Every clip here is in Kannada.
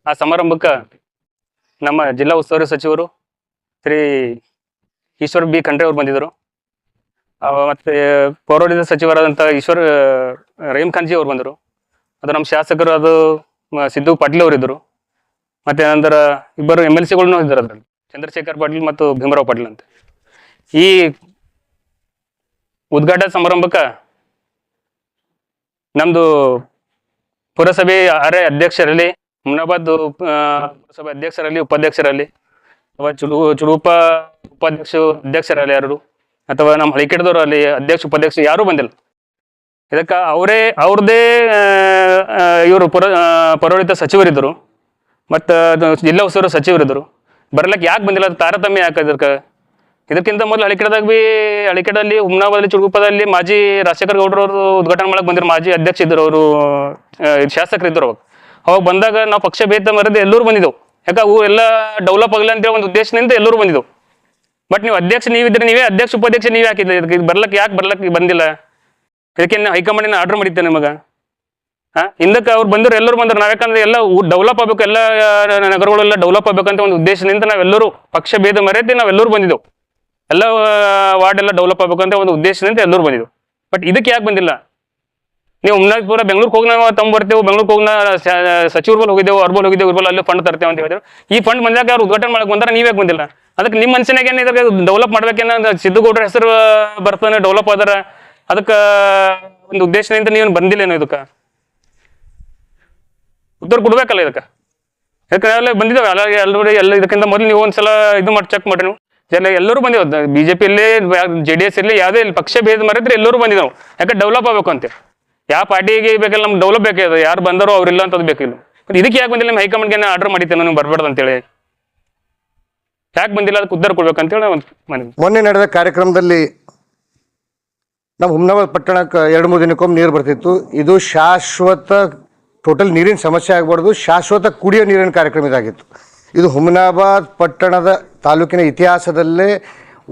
ಆ ಸಮಾರಂಭಕ್ಕೆ ನಮ್ಮ ಜಿಲ್ಲಾ ಉಸ್ತುವಾರಿ ಸಚಿವರು ಶ್ರೀ ಈಶ್ವರ್ ಬಿ ಖಂಡ್ರೆ ಅವರು ಬಂದಿದ್ದರು. ಮತ್ತು ಪೌರಾಡಳಿತ ಸಚಿವರಾದಂಥ ರಹೀಂ ಖಾನ್ಜಿ ಅವರು ಬಂದರು. ಅದು ನಮ್ಮ ಶಾಸಕರು ಅದು ಸಿದ್ದು ಪಾಟೀಲ್ ಅವರಿದ್ದರು. ಮತ್ತು ನಂತರ ಇಬ್ಬರು MLCಗಳನ್ನೂ ಇದ್ದರು ಅದರಲ್ಲಿ, ಚಂದ್ರಶೇಖರ್ ಪಾಟೀಲ್ ಮತ್ತು ಭೀಮರಾವ್ ಪಾಟೀಲ್ ಅಂತ. ಈ ಉದ್ಘಾಟನಾ ಸಮಾರಂಭಕ್ಕೆ ನಮ್ಮದು ಪುರಸಭೆ ಅಧ್ಯಕ್ಷರಲ್ಲಿ, ಹುಮ್ನಾಬಾದ್ ಪುರಸಭೆ ಅಧ್ಯಕ್ಷರಲ್ಲಿ, ಉಪಾಧ್ಯಕ್ಷರಲ್ಲಿ, ಅಥವಾ ಚುಡುಪ ಅಧ್ಯಕ್ಷರಲ್ಲಿ ಯಾರು, ಅಥವಾ ನಮ್ಮ ಹಳಿಕೆಡದವರು ಅಲ್ಲಿ ಅಧ್ಯಕ್ಷ ಉಪಾಧ್ಯಕ್ಷ ಯಾರೂ ಬಂದಿಲ್ಲ. ಇದಕ್ಕೆ ಅವ್ರದ್ದೇ ಇವರು ಪೌರಾಡಳಿತ ಸಚಿವರಿದ್ದರು ಮತ್ತು ಜಿಲ್ಲಾ ಉಸ್ತುವಾರಿ ಸಚಿವರಿದ್ದರು. ಬರ್ಲಿಕ್ಕೆ ಯಾಕೆ ಬಂದಿಲ್ಲ, ಅದು ತಾರತಮ್ಯ ಯಾಕೆ? ಇದಕ್ಕಿಂತ ಮೊದಲು ಹಳಿಕೆಡಲ್ಲಿ, ಹುಮ್ನಾಬಾದಲ್ಲಿ, ಚುಡುಗುಪ್ಪದಲ್ಲಿ ಮಾಜಿ ರಾಜಶೇಖರ್ ಗೌಡ್ರವರು ಉದ್ಘಾಟನೆ ಮಾಡಕ್ಕೆ ಬಂದಿರು. ಮಾಜಿ ಅಧ್ಯಕ್ಷ ಇದ್ದರು, ಅವರು ಶಾಸಕರಿದ್ದರು. ಅವಾಗ ಬಂದಾಗ ನಾವು ಪಕ್ಷ ಭೇದ ಮರೆದು ಎಲ್ಲರೂ ಬಂದಿದ್ದೆವು. ಯಾಕೆ ಅವು ಎಲ್ಲ ಡೆವಲಪ್ ಆಗಲ್ಲ ಅಂತೇಳಿ ಒಂದು ಉದ್ದೇಶದಿಂದ ಎಲ್ಲರೂ ಬಂದಿದ್ದೆವು. ಬಟ್ ನೀವು ಅಧ್ಯಕ್ಷ ನೀವಿದ್ರೆ ನೀವೇ ಅಧ್ಯಕ್ಷ ಉಪಾಧ್ಯಕ್ಷ ನೀವೇ ಹಾಕಿದ್ದೆ. ಇದಕ್ಕೆ ಬರ್ಲಕ್ಕೆ ಬಂದಿಲ್ಲ. ಇದಕ್ಕೆ ಹೈಕಮಾಂಡಿನ ಆರ್ಡರ್ ಮಾಡಿದ್ದೆ ನಿಮಗೆ. ಹಿಂದಕ್ಕೆ ಅವ್ರು ಬಂದರು, ಎಲ್ಲರೂ ಬಂದರು. ನಾವ್ಯಾಕಂದ್ರೆ ಎಲ್ಲ ಡೆವಲಪ್ ಆಗಬೇಕು, ಎಲ್ಲ ನಗರಗಳೆಲ್ಲ ಡೆವಲಪ್ ಆಗಬೇಕಂತ ಒಂದು ಉದ್ದೇಶದಿಂದ ನಾವೆಲ್ಲರೂ ಪಕ್ಷ ಭೇದ ಮರೆತು ನಾವೆಲ್ಲರೂ ಬಂದಿದ್ದೆವು. ಎಲ್ಲ ವಾರ್ಡ್ ಎಲ್ಲ ಡೆವಲಪ್ ಆಗಬೇಕಂತ ಒಂದು ಉದ್ದೇಶದಿಂದ ಎಲ್ಲರೂ ಬಂದಿದ್ದೆವು. ಬಟ್ ಇದಕ್ಕೆ ಯಾಕೆ ಬಂದಿಲ್ಲ? ನೀವು ಪೂರ ಬೆಂಗ್ಳೂರಿಗೆ ಹೋಗಿ ನಾವು ಬರ್ತೇವೆ, ಬೆಂಗ್ಳೂರಿಗೆ ಹೋಗಿ ಸಚಿವರು ಬಲ್ ಹೋಗಿದ್ದೆವು, ಅವ್ರ ಬಲ್ ಹೋಗಿದ್ದೆವು, ಇವ್ರ ಬಲ್ ಅಲ್ಲಿ ಫಂಡ್ ತರ್ತೇವೆ ಅಂತ ಹೇಳಿದ್ರು. ಈ ಫಂಡ್ ಬಂದಾಗ ಅವ್ರು ಉದ್ಘಾಟನೆ ಮಾಡಕ್ಕೆ ಬಂದ್ರೆ ನೀವ್ಯಾಕೆ ಬಂದಿಲ್ಲ? ಅದಕ್ಕೆ ನಿಮ್ಮ ಮನಸ್ಸಿನಾಗ ಏನು ಇದಕ್ಕೆ ಡೆವಲಪ್ ಮಾಡ್ಬೇಕೇನ? ಸಿದ್ದುಗೌಡ್ರ ಹೆಸರು ಬರ್ತಾನೆ ಡೆವಲಪ್ ಆದ್ರೆ ಅದಕ್ಕೆ ಒಂದು ಉದ್ದೇಶದಿಂದ ನೀವು ಬಂದಿಲ್ಲೇನೋ? ಇದಕ್ಕೆ ಉತ್ತರ ಕೊಡ್ಬೇಕಲ್ಲ. ಇದಕ್ಕೆ ಯಾಕಂದ್ರೆ ಬಂದಿದ್ದಾವೆ ಎಲ್ಲ ಇದಕ್ಕಿಂತ ಮೊದಲು ನೀವು ಒಂದ್ಸಲ ಇದು ಮಾಡಿ ಚೆಕ್ ಮಾಡ್ರಿ. ನೀವು ಎಲ್ಲರೂ ಬಂದಿವ್, BJP-ಯಲ್ಲಿ, JDS ಇರಲಿ, ಯಾವುದೇ ಇಲ್ಲಿ ಪಕ್ಷ ಭೇದ ಮರೆದ್ರೆ ಎಲ್ಲರೂ ಬಂದಿದ್ದಾವೆ. ಯಾಕೆ ಡೆವಲಪ್ ಆಗಬೇಕು ಅಂತ. ಯಾವ ಪಾರ್ಟಿಗೆ ಬೇಕಲ್ಲ, ನಮ್ಗೆ ಡೆವಲಪ್ ಬೇಕಾಗಿದೆ. ಯಾರು ಬಂದಾರೋ ಅವ್ರಿಲ್ಲ ಅಂತದ್ದು ಬೇಕಿಲ್ಲ. ಇದಕ್ಕೆ ಯಾಕೆ ಬಂದಿಲ್ಲ? ನಿಮ್ಮ ಹೈಕಮಾಂಡ್ಗೆ ಆರ್ಡರ್ ಮಾಡಿದ್ದೇನೆ ನೀವು ಬರಬಾರ್ದು ಅಂತೇಳಿ. ಯಾಕೆ ಬಂದಿಲ್ಲ, ಅದಕ್ಕೆ ಉತ್ತರ ಕೊಡ್ಬೇಕಂತೇಳಿ ಮೊನ್ನೆ ನಡೆದ ಕಾರ್ಯಕ್ರಮದಲ್ಲಿ ನಮ್ಮ ಹುಮ್ನಾಬಾದ್ ಪಟ್ಟಣಕ್ಕೆ 2-3 ದಿನಕ್ಕೊಮ್ಮೆ ನೀರು ಬರ್ತಿತ್ತು. ಇದು ಶಾಶ್ವತ ಟೋಟಲ್ ನೀರಿನ ಸಮಸ್ಯೆ ಆಗಬಾರ್ದು, ಶಾಶ್ವತ ಕುಡಿಯೋ ನೀರಿನ ಕಾರ್ಯಕ್ರಮ ಇದಾಗಿತ್ತು. ಇದು ಹುಮ್ನಾಬಾದ್ ಪಟ್ಟಣದ ತಾಲೂಕಿನ ಇತಿಹಾಸದಲ್ಲೇ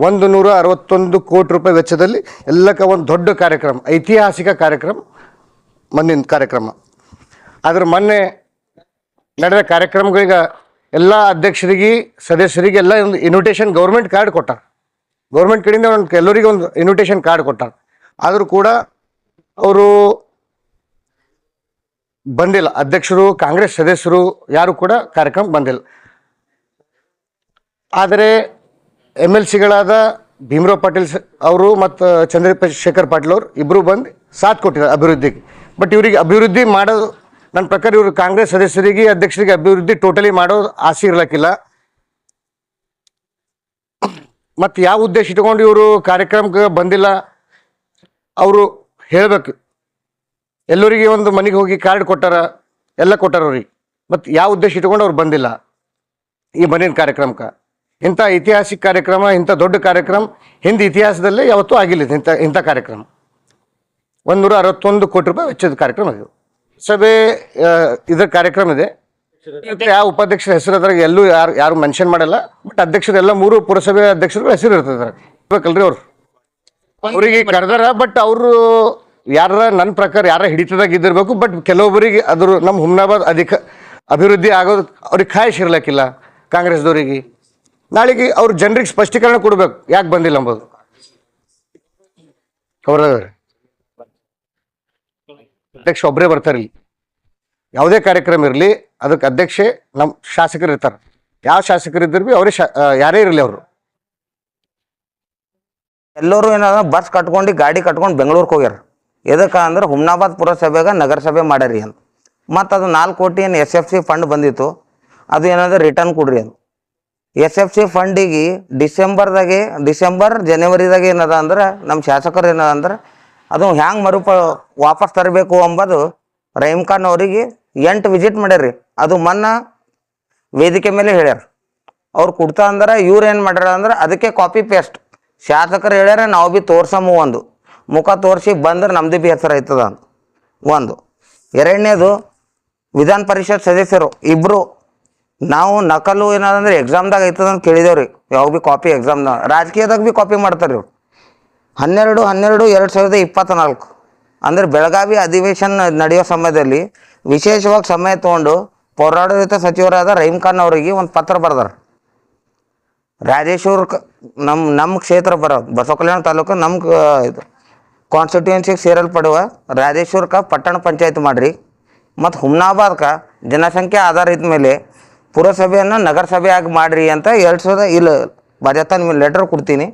161 ಕೋಟಿ ರೂಪಾಯಿ ವೆಚ್ಚದಲ್ಲಿ ಎಲ್ಲಕ್ಕ ಒಂದು ದೊಡ್ಡ ಕಾರ್ಯಕ್ರಮ, ಐತಿಹಾಸಿಕ ಕಾರ್ಯಕ್ರಮ ಮೊನ್ನಿನ ಕಾರ್ಯಕ್ರಮ. ಆದ್ರೆ ಮೊನ್ನೆ ನಡೆದ ಕಾರ್ಯಕ್ರಮಗಳಿಗೆ ಎಲ್ಲ ಅಧ್ಯಕ್ಷರಿಗೆ, ಸದಸ್ಯರಿಗೆ ಎಲ್ಲ ಒಂದು ಇನ್ವಿಟೇಷನ್ ಗೌರ್ಮೆಂಟ್ ಕಾರ್ಡ್ ಕೊಟ್ಟಾರ. ಗೌರ್ಮೆಂಟ್ ಕಡೆಯಿಂದ ಎಲ್ಲರಿಗೆ ಒಂದು ಇನ್ವಿಟೇಷನ್ ಕಾರ್ಡ್ ಕೊಟ್ಟಾರ. ಆದರೂ ಕೂಡ ಅವರು ಬಂದಿಲ್ಲ. ಅಧ್ಯಕ್ಷರು, ಕಾಂಗ್ರೆಸ್ ಸದಸ್ಯರು ಯಾರು ಕೂಡ ಕಾರ್ಯಕ್ರಮ ಬಂದಿಲ್ಲ. ಆದರೆ MLCಗಳಾದ ಭೀಮರಾವ್ ಪಾಟೀಲ್ ಅವರು ಮತ್ತು ಚಂದ್ರಶೇಖರ್ ಪಾಟೀಲ್ ಅವರು ಇಬ್ಬರು ಬಂದು ಸಾಥ್ ಕೊಟ್ಟಿದ್ದಾರೆ ಅಭಿವೃದ್ಧಿಗೆ. ಬಟ್ ಇವರಿಗೆ ಅಭಿವೃದ್ಧಿ ಮಾಡೋದು ನನ್ನ ಪ್ರಕಾರ ಇವರು ಕಾಂಗ್ರೆಸ್ ಸದಸ್ಯರಿಗೆ, ಅಧ್ಯಕ್ಷರಿಗೆ ಅಭಿವೃದ್ಧಿ ಟೋಟಲಿ ಮಾಡೋದು ಆಸೆ ಇರ್ಲಿಕ್ಕಿಲ್ಲ. ಮತ್ತು ಯಾವ ಉದ್ದೇಶ ಇಟ್ಕೊಂಡು ಇವರು ಕಾರ್ಯಕ್ರಮಕ್ಕೆ ಬಂದಿಲ್ಲ ಅವರು ಹೇಳಬೇಕು. ಎಲ್ಲರಿಗೆ ಒಂದು ಮನೆಗೆ ಹೋಗಿ ಕಾರ್ಡ್ ಕೊಟ್ಟಾರ, ಎಲ್ಲ ಕೊಟ್ಟಾರ ಅವ್ರಿಗೆ. ಮತ್ತು ಯಾವ ಉದ್ದೇಶ ಇಟ್ಕೊಂಡು ಅವ್ರು ಬಂದಿಲ್ಲ ಈ ಮನೆಯ ಕಾರ್ಯಕ್ರಮಕ್ಕೆ. ಇಂಥ ಐತಿಹಾಸಿಕ ಕಾರ್ಯಕ್ರಮ, ಇಂಥ ದೊಡ್ಡ ಕಾರ್ಯಕ್ರಮ ಹಿಂದೆ ಇತಿಹಾಸದಲ್ಲೇ ಯಾವತ್ತೂ ಆಗಿಲ್ಲ. ಇಂಥ ಕಾರ್ಯಕ್ರಮ 161 ಕೋಟಿ ರೂಪಾಯಿ ವೆಚ್ಚದ ಕಾರ್ಯಕ್ರಮ ಇದು. ಸಭೆ ಇದರ ಕಾರ್ಯಕ್ರಮ ಇದೆ. ಯಾವ ಉಪಾಧ್ಯಕ್ಷರ ಹೆಸರು ಅದ್ರಾಗ ಎಲ್ಲೂ ಯಾರು ಮೆನ್ಷನ್ ಮಾಡಲ್ಲ. ಬಟ್ ಅಧ್ಯಕ್ಷರು ಎಲ್ಲ 3 ಪುರಸಭೆ ಅಧ್ಯಕ್ಷರು ಹೆಸರು ಇರ್ತದೆ ಬೇಕಲ್ರಿ. ಅವ್ರಿಗೆ ಕರೆದಾರ. ಬಟ್ ಅವರು ಯಾರ ನನ್ನ ಪ್ರಕಾರ ಯಾರ ಹಿಡಿತದಾಗ ಇದ್ದಿರ್ಬೇಕು. ಬಟ್ ಕೆಲವೊಬ್ಬರಿಗೆ ಅದ್ರ ನಮ್ಮ ಹುಮ್ನಾಬಾದ್ ಅಭಿವೃದ್ಧಿ ಆಗೋದು ಅವ್ರಿಗೆ ಖಾಯಶ್ ಇರ್ಲಿಕ್ಕಿಲ್ಲ ಕಾಂಗ್ರೆಸ್ದವರಿಗೆ. ನಾಳೆಗೆ ಅವ್ರ ಜನರಿಗೆ ಸ್ಪಷ್ಟೀಕರಣ ಕೊಡ್ಬೇಕು ಯಾಕೆ ಬಂದಿಲ್ಲ ಅಂಬೋದು. ಅವರ ಅಧ್ಯಕ್ಷ ಒಬ್ಬರೇ ಬರ್ತಾರೆ. ಇಲ್ಲಿ ಯಾವುದೇ ಕಾರ್ಯಕ್ರಮ ಇರಲಿ ಅದಕ್ಕೆ ಅಧ್ಯಕ್ಷೆ ನಮ್ಮ ಶಾಸಕರು ಇರ್ತಾರೆ. ಯಾವ ಶಾಸಕರು ಇದ್ದರು ಭೀ ಅವರೇ ಯಾರೇ ಇರಲಿ ಅವರು ಎಲ್ಲರೂ ಏನಾದ ಬಸ್ ಕಟ್ಕೊಂಡು ಗಾಡಿ ಕಟ್ಕೊಂಡು ಬೆಂಗಳೂರಿಗೆ ಹೋಗ್ಯಾರ. ಎದಕ್ಕೆ ಅಂದ್ರೆ ಹುಮ್ನಾಬಾದ್ ಪುರಸಭೆಗೆ ನಗರಸಭೆ ಮಾಡ್ಯಾರಿ ಅಂತ. ಮತ್ತು ಅದು 4 ಕೋಟಿ ಏನು SFC ಫಂಡ್ ಬಂದಿತ್ತು, ಅದು ಏನಾದ್ರೆ ರಿಟರ್ನ್ ಕೊಡ್ರಿ ಅಂತ. SFC ಫಂಡಿಗೆ ಡಿಸೆಂಬರ್ ಜನವರಿದಾಗ ಏನದ ಅಂದ್ರೆ ನಮ್ಮ ಶಾಸಕರು ಏನದ ಅಂದ್ರೆ ಅದು ಹ್ಯಾಂಗೆ ವಾಪಸ್ ತರಬೇಕು ಅಂಬೋದು ರಹೀಂ ಖಾನ್ ಅವರಿಗೆ 8 ವಿಸಿಟ್ ಮಾಡ್ಯಾರ್ರಿ. ಅದು ಮೊನ್ನೆ ವೇದಿಕೆ ಮೇಲೆ ಹೇಳ್ಯಾರ. ಅವ್ರು ಕೊಡ್ತಾ ಅಂದ್ರೆ ಇವ್ರು ಏನು ಮಾಡ್ಯಾರ ಅಂದ್ರೆ ಅದಕ್ಕೆ ಕಾಪಿ ಪೇಸ್ಟ್ ಶಾಸಕರು ಹೇಳ್ಯಾರ. ನಾವು ಭೀ ತೋರ್ಸಮ್ಮ, ಒಂದು ಮುಖ ತೋರಿಸಿ ಬಂದ್ರೆ ನಮ್ದು ಭೀ ಹೆಸರು ಆಯ್ತದ ಅಂತ ಒಂದು. ಎರಡನೇದು ವಿಧಾನ ಪರಿಷತ್ ಸದಸ್ಯರು ಇಬ್ಬರು ನಾವು ನಕಲು ಏನಾದಂದ್ರೆ ಎಕ್ಸಾಮ್ದಾಗ ಐತದ ಅಂತ ಕೇಳಿದೇವ್ರಿ. ಯಾವ ಭೀ ಕಾಪಿ ಎಕ್ಸಾಮ್ದಾಗ, ರಾಜಕೀಯದಾಗ ಭೀ ಕಾಪಿ ಮಾಡ್ತಾರೆ ಇವ್ರು. 12/12/2024 ಅಂದರೆ ಬೆಳಗಾವಿ ಅಧಿವೇಶನ ನಡೆಯೋ ಸಮಯದಲ್ಲಿ ವಿಶೇಷವಾಗಿ ಸಮಯ ತೊಗೊಂಡು ಪೌರಾಡಳಿತ ಸಚಿವರಾದ ರಹೀಮ್ ಖಾನ್ ಅವರಿಗೆ ಒಂದು ಪತ್ರ ಬರ್ದಾರ. ರಾಜೇಶ್ವರ್ ನಮ್ಮ ಕ್ಷೇತ್ರ ಬರೋದು ಬಸವಕಲ್ಯಾಣ ತಾಲೂಕು ನಮ್ಮ ಇದು ಕಾನ್ಸ್ಟಿಟ್ಯೂನ್ಸಿಗೆ ಸೇರಲ್ಪಡುವ ರಾಜೇಶ್ವರ್ಕ ಪಟ್ಟಣ ಪಂಚಾಯತ್ ಮಾಡಿರಿ ಮತ್ತು ಹುಮ್ನಾಬಾದ್ಕ ಜನಸಂಖ್ಯೆ ಆಧಾರಿತ ಮೇಲೆ ಪುರಸಭೆಯನ್ನು ನಗರಸಭೆಯಾಗಿ ಮಾಡಿರಿ ಅಂತ 2000 ಇಲ್ಲಿ ಬಜೆತ ನಿಮಗೆ ಲೆಟರ್ ಕೊಡ್ತೀನಿ.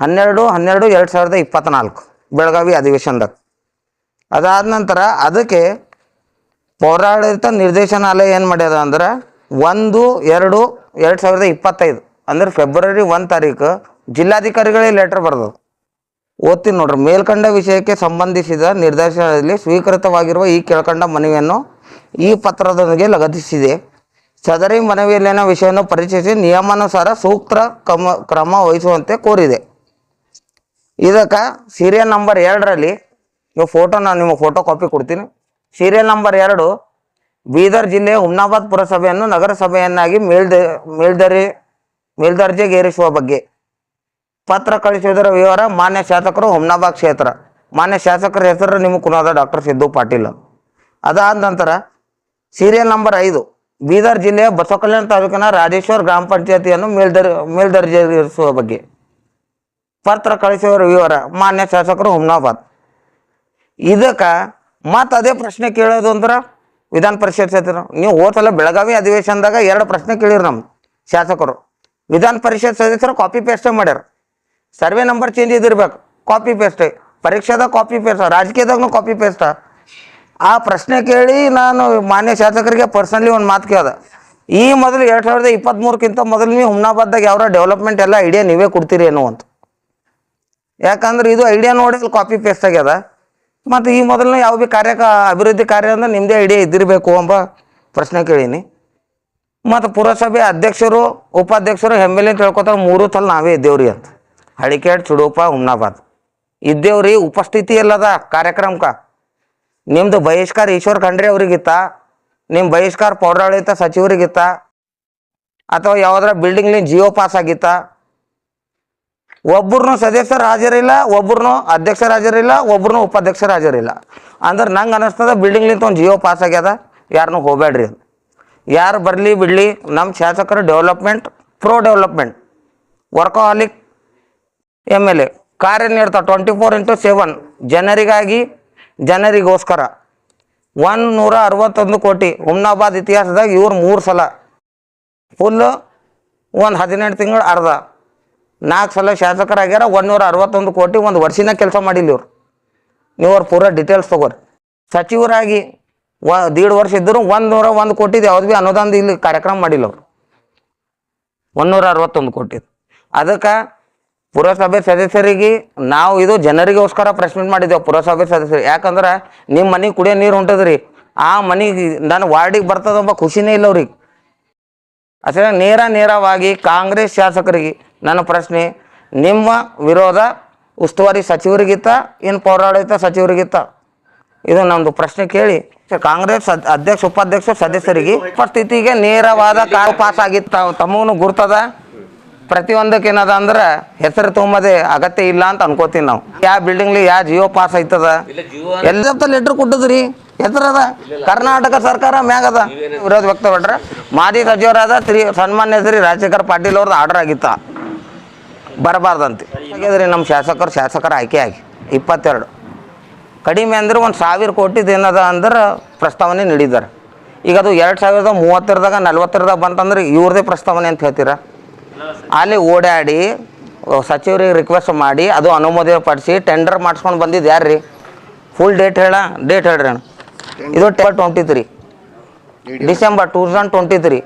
12/12/2024 ಬೆಳಗಾವಿ ಅಧಿವೇಶನದಾಗ. ಅದಾದ ನಂತರ ಅದಕ್ಕೆ ಪೌರಾಡಳಿತ ನಿರ್ದೇಶನಾಲಯ ಏನು ಮಾಡ್ಯದ ಅಂದ್ರೆ 1/2/2025 ಅಂದ್ರೆ ಫೆಬ್ರವರಿ 1 ತಾರೀಕು ಜಿಲ್ಲಾಧಿಕಾರಿಗಳಿಗೆ ಲೆಟರ್ ಬರೆದವು. ಓದ್ತೀನಿ ನೋಡ್ರಿ. ಮೇಲ್ಕಂಡ ವಿಷಯಕ್ಕೆ ಸಂಬಂಧಿಸಿದ ನಿರ್ದೇಶನದಲ್ಲಿ ಸ್ವೀಕೃತವಾಗಿರುವ ಈ ಕೆಳಕಂಡ ಮನವಿಯನ್ನು ಈ ಪತ್ರದೊಂದಿಗೆ ಲಗತ್ತಿಸಿದೆ. ಸದರಿ ಮನವಿಯಲ್ಲಿನ ವಿಷಯವನ್ನು ಪರಿಚಯಿಸಿ ನಿಯಮಾನುಸಾರ ಸೂಕ್ತ ಕ್ರಮ ವಹಿಸುವಂತೆ ಕೋರಿದೆ. ಇದಕ್ಕೆ ಸೀರಿಯಲ್ ನಂಬರ್ 2ರಲ್ಲಿ ಇವು ಫೋಟೋ ನಾನು ನಿಮಗೆ ಫೋಟೋ ಕಾಪಿ ಕೊಡ್ತೀನಿ. ಸೀರಿಯಲ್ ನಂಬರ್ 2 ಬೀದರ್ ಜಿಲ್ಲೆಯ ಹುಮ್ನಾಬಾದ್ ಪುರಸಭೆಯನ್ನು ನಗರಸಭೆಯನ್ನಾಗಿ ಮೇಲ್ದರ್ಜೆಗೇರಿಸುವ ಬಗ್ಗೆ ಪತ್ರ ಕಳಿಸುವುದರ ವಿವರ ಮಾನ್ಯ ಶಾಸಕರು ಹುಮ್ನಾಬಾದ್ ಕ್ಷೇತ್ರ. ಮಾನ್ಯ ಶಾಸಕರ ಹೆಸರು ನಿಮಗೆ ಕುನಾದ ಡಾಕ್ಟರ್ ಸಿದ್ದು ಪಾಟೀಲ್. ಅದಾದ ನಂತರ ಸೀರಿಯಲ್ ನಂಬರ್ 5 ಬೀದರ್ ಜಿಲ್ಲೆಯ ಬಸವಕಲ್ಯಾಣ ತಾಲೂಕಿನ ರಾಜೇಶ್ವರ್ ಗ್ರಾಮ ಪಂಚಾಯತಿಯನ್ನು ಮೇಲ್ದರ್ಜೆಗೇರಿಸುವ ಬಗ್ಗೆ ಪತ್ರ ಕಳಿಸುವ ವಿವರ ಮಾನ್ಯ ಶಾಸಕರು ಹುಮ್ನಾಬಾದ್. ಇದಕ್ಕೆ ಮತ್ತು ಅದೇ ಪ್ರಶ್ನೆ ಕೇಳೋದು ಅಂದ್ರೆ ವಿಧಾನ ಪರಿಷತ್ ಸದಸ್ಯರು ನೀವು ಹೋದ್ಸಲ ಬೆಳಗಾವಿ ಅಧಿವೇಶನದಾಗ 2 ಪ್ರಶ್ನೆ ಕೇಳಿರಿ ನಮ್ಮ ಶಾಸಕರು. ವಿಧಾನ ಪರಿಷತ್ ಸದಸ್ಯರು ಕಾಪಿ ಪೇಸ್ಟೇ ಮಾಡ್ಯಾರ. ಸರ್ವೆ ನಂಬರ್ ಚೇಂಜ್ ಇದಿರ್ಬೇಕು, ಕಾಪಿ ಪೇಸ್ಟೇ. ಪರೀಕ್ಷೆದಾಗ ಕಾಪಿ ಪೇಸ್ಟ್, ರಾಜಕೀಯದಾಗೂ ಕಾಪಿ ಪೇಸ್ಟ. ಆ ಪ್ರಶ್ನೆ ಕೇಳಿ ನಾನು ಮಾನ್ಯ ಶಾಸಕರಿಗೆ ಪರ್ಸನಲಿ ಒಂದು ಮಾತು ಕೇಳಿದೆ. ಈ ಮೊದಲು 2023ಕ್ಕಿಂತ ಮೊದಲು ನೀವು ಹುಮ್ನಾಬಾದ್ದಾಗ ಯಾವ ಡೆವಲಪ್ಮೆಂಟ್ ಎಲ್ಲ ಐಡಿಯಾ ನೀವೇ ಕೊಡ್ತೀರಿ ಏನೋ ಅಂತ. ಯಾಕಂದ್ರೆ ಇದು ಐಡಿಯಾ ನೋಡಿ ಕಾಪಿ ಪೇಸ್ಟ್ ಆಗ್ಯದ. ಮತ್ತು ಈ ಮೊದಲನೇ ಯಾವ ಭೀ ಅಭಿವೃದ್ಧಿ ಕಾರ್ಯ ಅಂದ್ರೆ ನಿಮ್ಮದೇ ಐಡಿಯಾ ಇದ್ದಿರಬೇಕು ಎಂಬ ಪ್ರಶ್ನೆ ಕೇಳೀನಿ. ಮತ್ತು ಪುರಸಭೆ ಅಧ್ಯಕ್ಷರು ಉಪಾಧ್ಯಕ್ಷರು ಹೆಮ್ಮೆಲೆ ತಿಳ್ಕೊತಾರೆ 3 ಸಲ ನಾವೇ ಇದ್ದೇವ್ರಿ ಅಂತ. ಹಳಿಕೇಡ್, ಚುಡೂಪ, ಹುಮ್ನಾಬಾದ್ ಇದ್ದೇವ್ರಿ. ಉಪಸ್ಥಿತಿ ಎಲ್ಲದ ಕಾರ್ಯಕ್ರಮಕ್ಕೆ ನಿಮ್ಮದು ಬಹಿಷ್ಕಾರ ಈಶ್ವರ್ ಖಂಡ್ರೆ ಅವ್ರಿಗಿತ್ತ, ನಿಮ್ಮ ಬಹಿಷ್ಕಾರ ಪೌರಾಡಳಿತ ಸಚಿವರಿಗಿತ್ತ, ಅಥವಾ ಯಾವುದರ ಬಿಲ್ಡಿಂಗ್ಲಿ ಜಿಯೋ ಪಾಸ್ ಆಗಿತ್ತ. ಒಬ್ಬರನ್ನು ಸದಸ್ಯರು ಹಾಜರಿಲ್ಲ, ಒಬ್ಬರನ್ನು ಅಧ್ಯಕ್ಷರು ಹಾಜರಿಲ್ಲ, ಒಬ್ಬರನ್ನು ಉಪಾಧ್ಯಕ್ಷರು ಹಾಜರಿಲ್ಲ. ಅಂದ್ರೆ ನಂಗೆ ಅನ್ನಿಸ್ತದ ಬಿಲ್ಡಿಂಗ್ಲಿಂತ ಒಂದು ಜಿಯೋ ಪಾಸ್ ಆಗ್ಯದ, ಯಾರನ್ನೂ ಹೋಗಬೇಡ್ರಿ ಅಂತ. ಯಾರು ಬರಲಿ ಬಿಡಲಿ, ನಮ್ಮ ಶಾಸಕರು ಡೆವಲಪ್ಮೆಂಟ್, ಡೆವಲಪ್ಮೆಂಟ್, ವರ್ಕಹಾಲಿಕ್ MLA ಕಾರ್ಯನಿರ್ತ 24/7 ಜನರಿಗಾಗಿ ಜನರಿಗೋಸ್ಕರ. 161 ಕೋಟಿ ಹುಮ್ನಾಬಾದ್ ಇತಿಹಾಸದಾಗ ಇವ್ರು 3 ಸಲ ಫುಲ್ಲು, ಒಂದು 18 ತಿಂಗಳು ಅರ್ಧ 4 ಸಲ ಶಾಸಕರಾಗ್ಯಾರ. 161 ಕೋಟಿ ಒಂದು ವರ್ಷಿನ ಕೆಲಸ ಮಾಡಿಲ್ಲ ಇವ್ರು. ನೀವು ಅವ್ರ ಪೂರ ಡೀಟೇಲ್ಸ್ ತೊಗೋರಿ. ಸಚಿವರಾಗಿ 1.5 ವರ್ಷ ಇದ್ದರೂ 101 ಕೋಟಿದು ಯಾವ್ದು ಭೀ ಅನುದಾನದ ಇಲ್ಲಿ ಕಾರ್ಯಕ್ರಮ ಮಾಡಿಲ್ಲ ಅವರು. 161 ಕೋಟಿ. ಅದಕ್ಕೆ ಪುರಸಭೆ ಸದಸ್ಯರಿಗೆ ನಾವು ಇದು ಜನರಿಗೋಸ್ಕರ ಪ್ರೆಸ್ ಮೀಟ್ ಮಾಡಿದ್ದೇವೆ. ಪುರಸಭೆ ಸದಸ್ಯರು ಯಾಕಂದ್ರೆ ನಿಮ್ಮ ಮನೆಗೆ ಕುಡಿಯೋ ನೀರು ಹೊಂಟದ್ರಿ, ಆ ಮನೆಗೆ ನನ್ನ ವಾರ್ಡಿಗೆ ಬರ್ತದಂಬ ಖುಷಿನೇ ಇಲ್ಲ ಅವ್ರಿಗೆ. ಅಷ್ಟೇ ನೇರವಾಗಿ ಕಾಂಗ್ರೆಸ್ ಶಾಸಕರಿಗೆ ನನ್ನ ಪ್ರಶ್ನೆ, ನಿಮ್ಮ ವಿರೋಧ ಉಸ್ತುವಾರಿ ಸಚಿವರಿಗಿತ್ತ ಏನು ಪೌರಾಡಳಿತ ಸಚಿವರಿಗಿತ್ತ? ಇದು ನಮ್ಮದು ಪ್ರಶ್ನೆ ಕೇಳಿ ಕಾಂಗ್ರೆಸ್ ಅಧ್ಯಕ್ಷ ಉಪಾಧ್ಯಕ್ಷ ಸದಸ್ಯರಿಗೆ ಉಪಸ್ಥಿತಿಗೆ ನೇರವಾದ ಕಾರು ಪಾಸ್ ಆಗಿತ್ತು. ತಮಗೂ ಗುರ್ತದ. ಪ್ರತಿಯೊಂದಕ್ಕೆ ಏನದ ಅಂದ್ರೆ ಹೆಸರು ತೊಗೊಂಬದೇ ಅಗತ್ಯ ಇಲ್ಲ ಅಂತ ಅನ್ಕೋತೀವಿ ನಾವು. ಯಾವ ಬಿಲ್ಡಿಂಗ್ಲಿ ಯಾವ ಜಿಯೋ ಪಾಸ್ ಐತದ ಎಲ್ಲ ಲೆಟ್ರ್ ಕೊಟ್ಟದ್ರಿ, ಹೆಸರದ ಕರ್ನಾಟಕ ಸರ್ಕಾರ ಮ್ಯಾಗದ. ವಿರೋಧ ವ್ಯಕ್ತಪಟ್ರೆ ಮಾಜಿ ಸಚಿವರಾದ ಸನ್ಮಾನ್ಯ ಶ್ರೀ ರಾಜಶೇಖರ್ ಪಾಟೀಲ್ ಅವ್ರದ್ದು ಆರ್ಡರ್ ಆಗಿತ್ತ ಬರಬಾರ್ದಂತೆ. ಹಾಗಾದ್ರಿ ನಮ್ಮ ಶಾಸಕರ ಆಯ್ಕೆ ಆಗಿ 22 ಕಡಿಮೆ ಅಂದ್ರೆ 1,000 ಕೋಟಿದು ಏನದ ಅಂದ್ರೆ ಪ್ರಸ್ತಾವನೆ ನೀಡಿದ್ದಾರೆ. ಈಗ ಅದು 2030ದಾಗ 40ದಾಗ ಬಂತಂದ್ರೆ ಇವ್ರದೇ ಪ್ರಸ್ತಾವನೆ ಅಂತ ಹೇಳ್ತೀರಾ? ಅಲ್ಲಿ ಓಡಾಡಿ ಸಚಿವರಿಗೆ ರಿಕ್ವೆಸ್ಟ್ ಮಾಡಿ ಅದು ಅನುಮೋದನೆ ಪಡಿಸಿ ಟೆಂಡರ್ ಮಾಡಿಸ್ಕೊಂಡು ಬಂದಿದ್ದು ಯಾರ್ರಿ? ಫುಲ್ ಡೇಟ್ ಹೇಳ್ರಿ ಅಣ್ಣ. ಇದು 23 ಡಿಸೆಂಬರ್ 2023.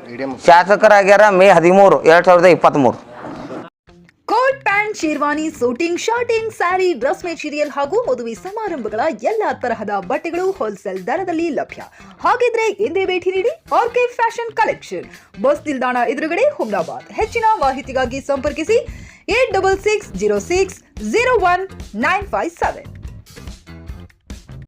ಶಾಸಕರಾಗ್ಯಾರ May 13, 2023. Coat pant, sherwani, suiting, shirting, sari, dress material ಹಾಗೂ ಮದುವೆ ಸಮಾರಂಭಗಳ ಎಲ್ಲ ತರಹದ ಬಟ್ಟೆಗಳು ಹೋಲ್ಸೇಲ್ ದರದಲ್ಲಿ ಲಭ್ಯ. ಹಾಗಿದ್ರೆ ಎಂದೇ ಭೇಟಿ ನೀಡಿ ಆರ್ಕೆ ಫ್ಯಾಷನ್ ಕಲೆಕ್ಷನ್, ಬಸ್ ನಿಲ್ದಾಣ ಎದುರುಗಡೆ, ಹುಮ್ನಾಬಾದ್. ಹೆಚ್ಚಿನ ಮಾಹಿತಿಗಾಗಿ ಸಂಪರ್ಕಿಸಿ 8660601957.